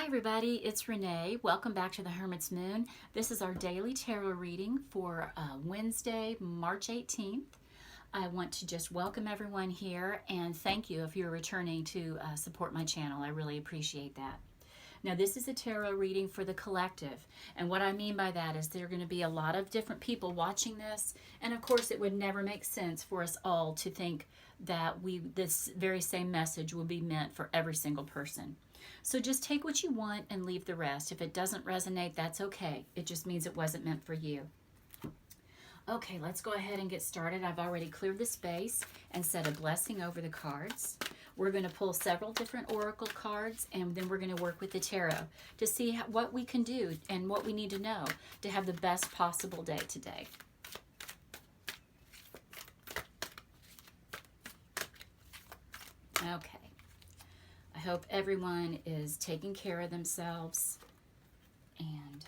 Hi everybody, it's Renee. Welcome back to the Hermit's Moon. This is our daily tarot reading for Wednesday, March 18th. I want to just welcome everyone here and thank you if you're returning to support my channel. I really appreciate that. Now this is a tarot reading for the collective, and what I mean by that is there are going to be a lot of different people watching this, and of course it would never make sense for us all to think that this very same message will be meant for every single person. So just take what you want and leave the rest. If it doesn't resonate, that's okay. It just means it wasn't meant for you. Okay, let's go ahead and get started. I've already cleared the space and said a blessing over the cards. We're going to pull several different oracle cards, and then we're going to work with the tarot to see what we can do and what we need to know to have the best possible day today. Okay. I hope everyone is taking care of themselves and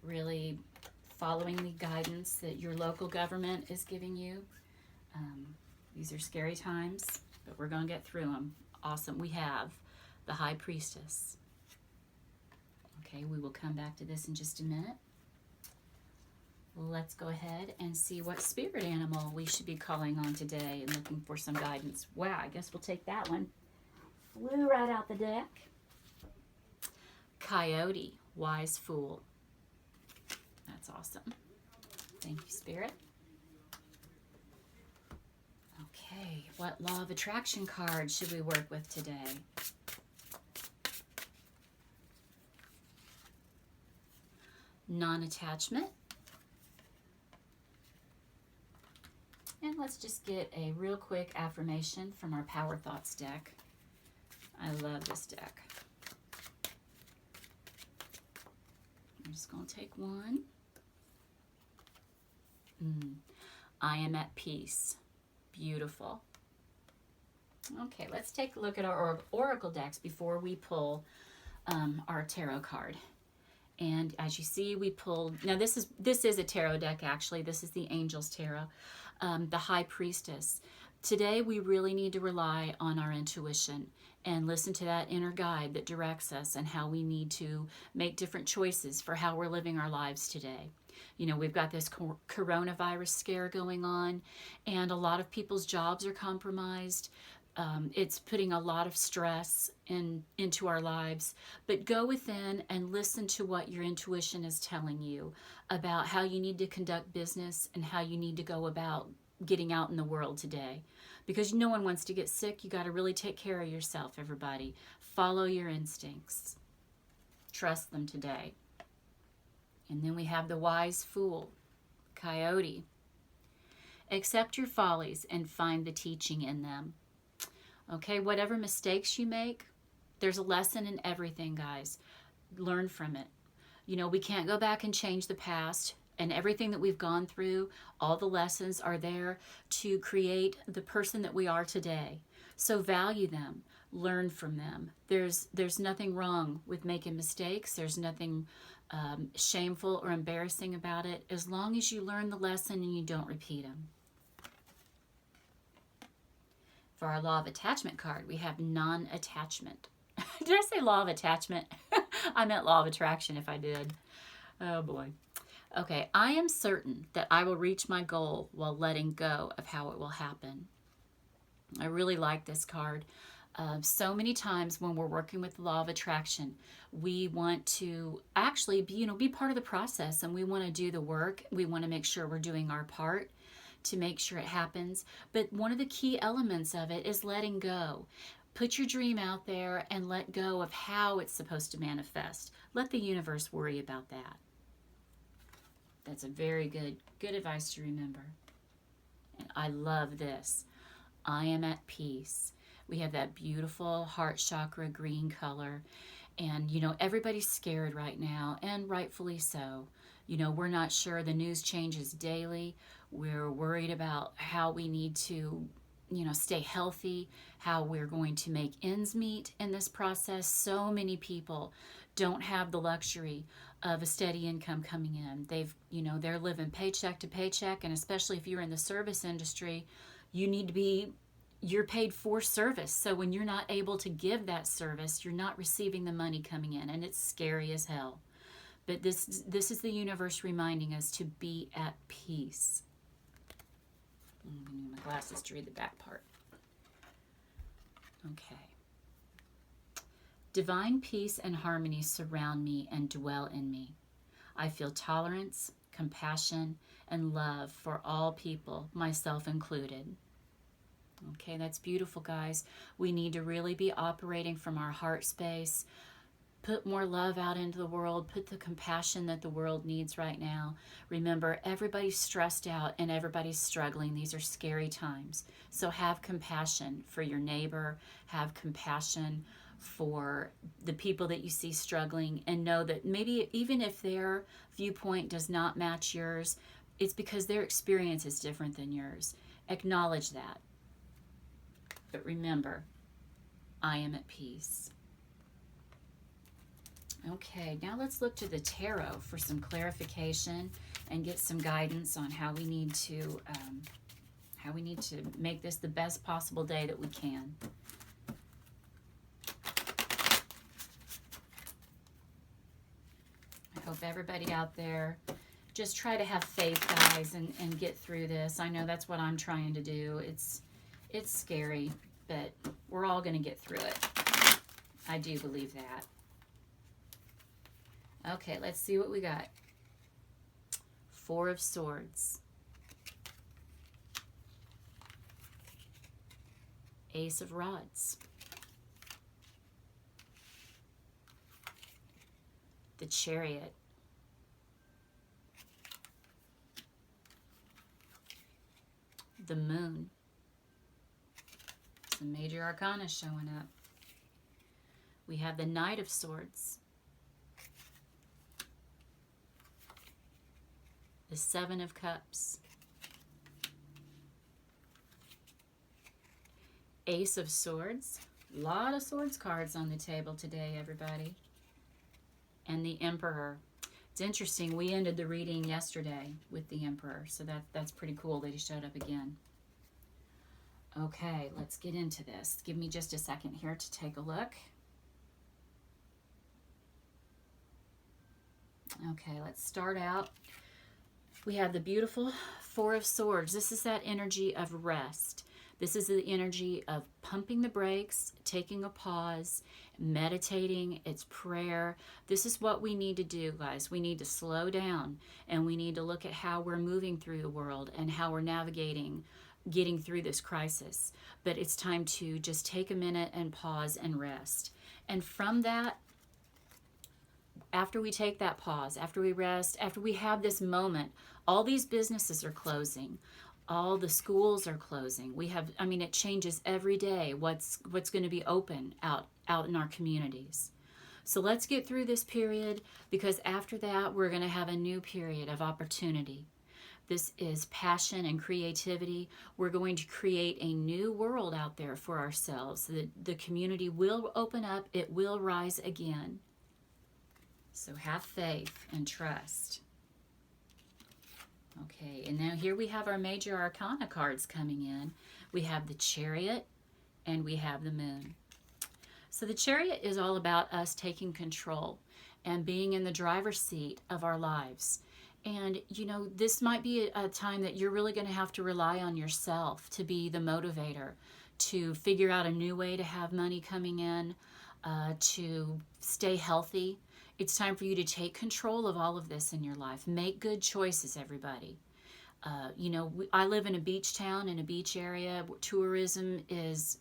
really following the guidance that your local government is giving you. These are scary times, but we're going to get through them. Awesome. We have the High Priestess. Okay, we will come back to this in just a minute. Let's go ahead and see what spirit animal we should be calling on today and looking for some guidance. Wow, I guess we'll take that one. Flew right out the deck. Coyote, Wise Fool. That's awesome. Thank you, Spirit. Okay, what law of attraction card should we work with today? Non-attachment. And let's just get a real quick affirmation from our Power Thoughts deck. I love this deck. I'm just going to take one. I am at peace. Beautiful. Okay, let's take a look at our oracle decks before we pull our tarot card. And as you see, we pulled, now this is a tarot deck actually. This is the Angels Tarot, the High Priestess. Today we really need to rely on our intuition and listen to that inner guide that directs us and how we need to make different choices for how we're living our lives today. You know, we've got this coronavirus scare going on, and a lot of people's jobs are compromised. It's putting a lot of stress into our lives. But go within and listen to what your intuition is telling you about how you need to conduct business and how you need to go about getting out in the world today. Because no one wants to get sick. You got to really take care of yourself, everybody. Follow your instincts. Trust them today. And then we have the Wise Fool, Coyote. Accept your follies and find the teaching in them. Okay, whatever mistakes you make, there's a lesson in everything, guys. Learn from it. You know, we can't go back and change the past, and everything that we've gone through, all the lessons are there to create the person that we are today. So value them, learn from them. There's nothing wrong with making mistakes. There's nothing shameful or embarrassing about it, as long as you learn the lesson and you don't repeat them. For our law of attachment card, we have non-attachment. Did I say law of attachment? I meant law of attraction if I did. Oh boy. Okay, I am certain that I will reach my goal while letting go of how it will happen. I really like this card. So many times when we're working with the law of attraction, we want to actually be part of the process, and we want to do the work. We want to make sure we're doing our part to make sure it happens. But one of the key elements of it is letting go. Put your dream out there and let go of how it's supposed to manifest. Let the universe worry about that. That's a very good advice to remember. And I love this. I am at peace. We have that beautiful heart chakra green color. And, you know, everybody's scared right now, and rightfully so. You know, we're not sure. The news changes daily. We're worried about how we need to, stay healthy, how we're going to make ends meet in this process. So many people don't have the luxury of a steady income coming in. They're living paycheck to paycheck, and especially if you're in the service industry, you need to be you're paid for service. So when you're not able to give that service, you're not receiving the money coming in, and it's scary as hell. But this is the universe reminding us to be at peace. I'm going to use my glasses to read the back part. Okay. Divine peace and harmony surround me and dwell in me. I feel tolerance, compassion, and love for all people, myself included. Okay, that's beautiful, guys. We need to really be operating from our heart space. Put more love out into the world. Put the compassion that the world needs right now. Remember, everybody's stressed out and everybody's struggling. These are scary times. So have compassion for your neighbor. Have compassion for the people that you see struggling, and know that maybe even if their viewpoint does not match yours, it's because their experience is different than yours. Acknowledge that. But remember, I am at peace. Okay, now let's look to the tarot for some clarification and get some guidance on how we need to make this the best possible day that we can. I hope everybody out there just try to have faith, guys, and get through this. I know that's what I'm trying to do. It's scary, but we're all going to get through it. I do believe that. Okay, let's see what we got. Four of Swords. Ace of Rods. The Chariot. The Moon. Some major arcana showing up. We have the Knight of Swords. The Seven of Cups. Ace of Swords. A lot of swords cards on the table today, everybody. And the Emperor. It's interesting, we ended the reading yesterday with the Emperor, so that's pretty cool that he showed up again. Okay, let's get into this. Give me just a second here to take a look. Okay, let's start out. We have the beautiful Four of Swords. This is that energy of rest. This is the energy of pumping the brakes, taking a pause, meditating. It's prayer. This is what we need to do, guys. We need to slow down, and we need to look at how we're moving through the world and how we're navigating, getting through this crisis. But it's time to just take a minute and pause and rest. And from that, after we take that pause, after we rest, after we have this moment, all these businesses are closing. All the schools are closing. We have, I mean, it changes every day what's going to be open out in our communities. So let's get through this period, because after that, we're going to have a new period of opportunity. This is passion and creativity. We're going to create a new world out there for ourselves. The community will open up. It will rise again. So have faith and trust. Okay, and now here we have our major arcana cards coming in. We have the Chariot and we have the Moon. So the Chariot is all about us taking control and being in the driver's seat of our lives. And, you know, this might be a time that you're really going to have to rely on yourself to be the motivator, to figure out a new way to have money coming in, to stay healthy. It's time for you to take control of all of this in your life. Make good choices, everybody. You know, I live in a beach town, in a beach area. Tourism is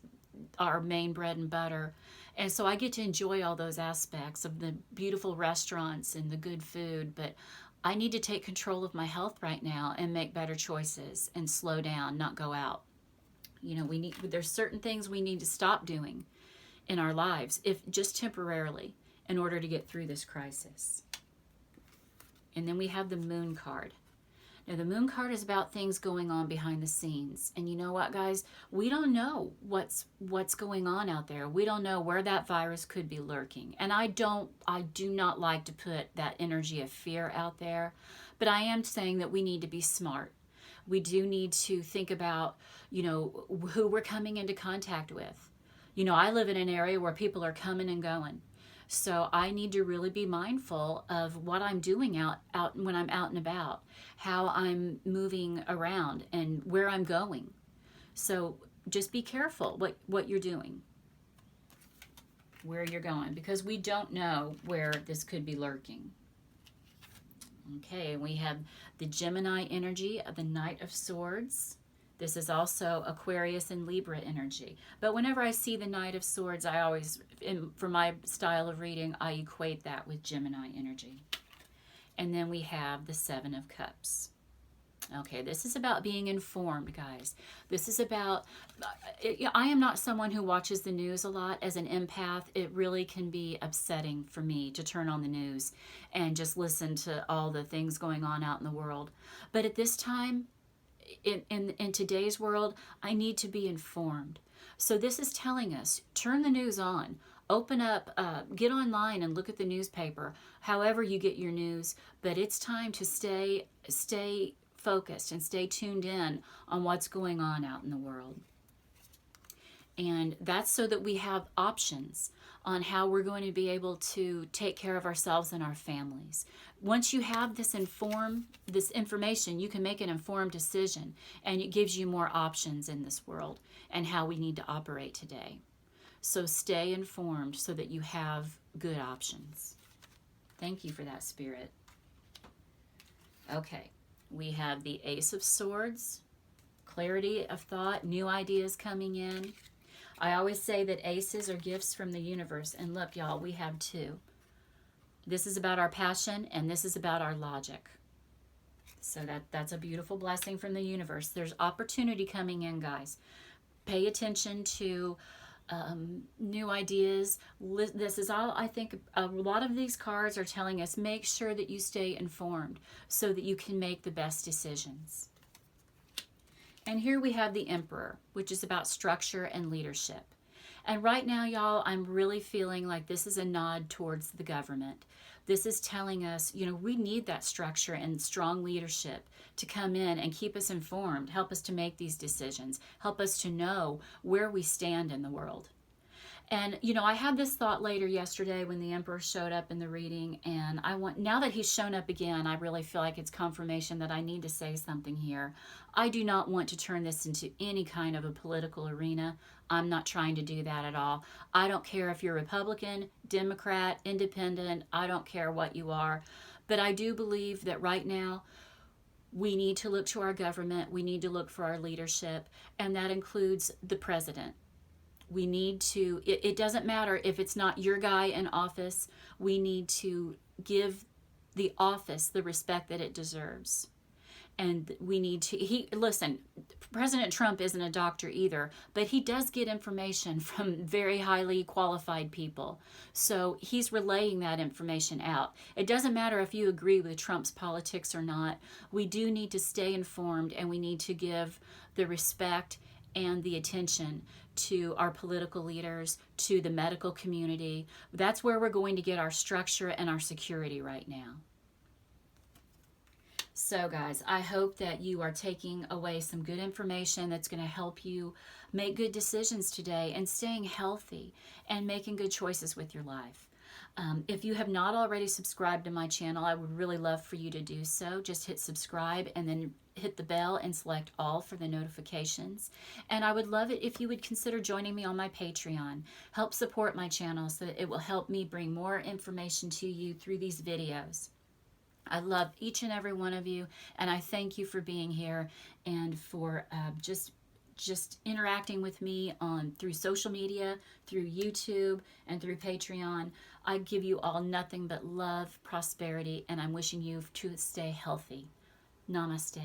our main bread and butter. And so I get to enjoy all those aspects of the beautiful restaurants and the good food. But I need to take control of my health right now and make better choices and slow down, not go out. You know, there's certain things we need to stop doing in our lives, if just temporarily, in order to get through this crisis. And then we have the Moon card. Now, the Moon card is about things going on behind the scenes. And you know what, guys? We don't know what's going on out there. We don't know where that virus could be lurking. And I do not like to put that energy of fear out there. But I am saying that we need to be smart. We do need to think about, you know, who we're coming into contact with. You know, I live in an area where people are coming and going. So I need to really be mindful of what I'm doing out when I'm out and about, how I'm moving around and where I'm going. So just be careful what you're doing, where you're going, because we don't know where this could be lurking. Okay, we have the Gemini energy of the Knight of Swords. This is also Aquarius and Libra energy. But whenever I see the Knight of Swords, I always, for my style of reading, I equate that with Gemini energy. And then we have the Seven of Cups. Okay, this is about being informed, guys. This is about, I am not someone who watches the news a lot. As an empath, it really can be upsetting for me to turn on the news and just listen to all the things going on out in the world. But at this time, in today's world, I need to be informed. So this is telling us, turn the news on, open up, get online and look at the newspaper, however you get your news. But it's time to stay focused and stay tuned in on what's going on out in the world. And that's so that we have options on how we're going to be able to take care of ourselves and our families. Once you have this information, you can make an informed decision, and it gives you more options in this world and how we need to operate today. So stay informed so that you have good options. Thank you for that, Spirit. Okay, we have the Ace of Swords, clarity of thought, new ideas coming in. I always say that aces are gifts from the universe. And look, y'all, we have two. This is about our passion, and this is about our logic. So that's a beautiful blessing from the universe. There's opportunity coming in, guys. Pay attention to new ideas. This is all, I think, a lot of these cards are telling us, make sure that you stay informed so that you can make the best decisions. And here we have the Emperor, which is about structure and leadership. And right now, y'all, I'm really feeling like this is a nod towards the government. This is telling us, you know, we need that structure and strong leadership to come in and keep us informed, help us to make these decisions, help us to know where we stand in the world. And, you know, I had this thought later yesterday when the Emperor showed up in the reading, and now that he's shown up again, I really feel like it's confirmation that I need to say something here. I do not want to turn this into any kind of a political arena. I'm not trying to do that at all. I don't care if you're Republican, Democrat, Independent, I don't care what you are. But I do believe that right now, we need to look to our government, we need to look for our leadership, and that includes the president. We need to, it doesn't matter if it's not your guy in office, we need to give the office the respect that it deserves. And we need to, listen, President Trump isn't a doctor either, but he does get information from very highly qualified people. So he's relaying that information out. It doesn't matter if you agree with Trump's politics or not. We do need to stay informed, and we need to give the respect and the attention to our political leaders, to the medical community. That's where we're going to get our structure and our security right now. So guys, I hope that you are taking away some good information that's going to help you make good decisions today and staying healthy and making good choices with your life. If you have not already subscribed to my channel, I would really love for you to do so. Just hit subscribe and then hit the bell and select all for the notifications. And I would love it if you would consider joining me on my Patreon. Help support my channel so that it will help me bring more information to you through these videos. I love each and every one of you, and I thank you for being here and for just interacting with me through social media, through YouTube, and through Patreon. I give you all nothing but love, prosperity, and I'm wishing you to stay healthy. Namaste.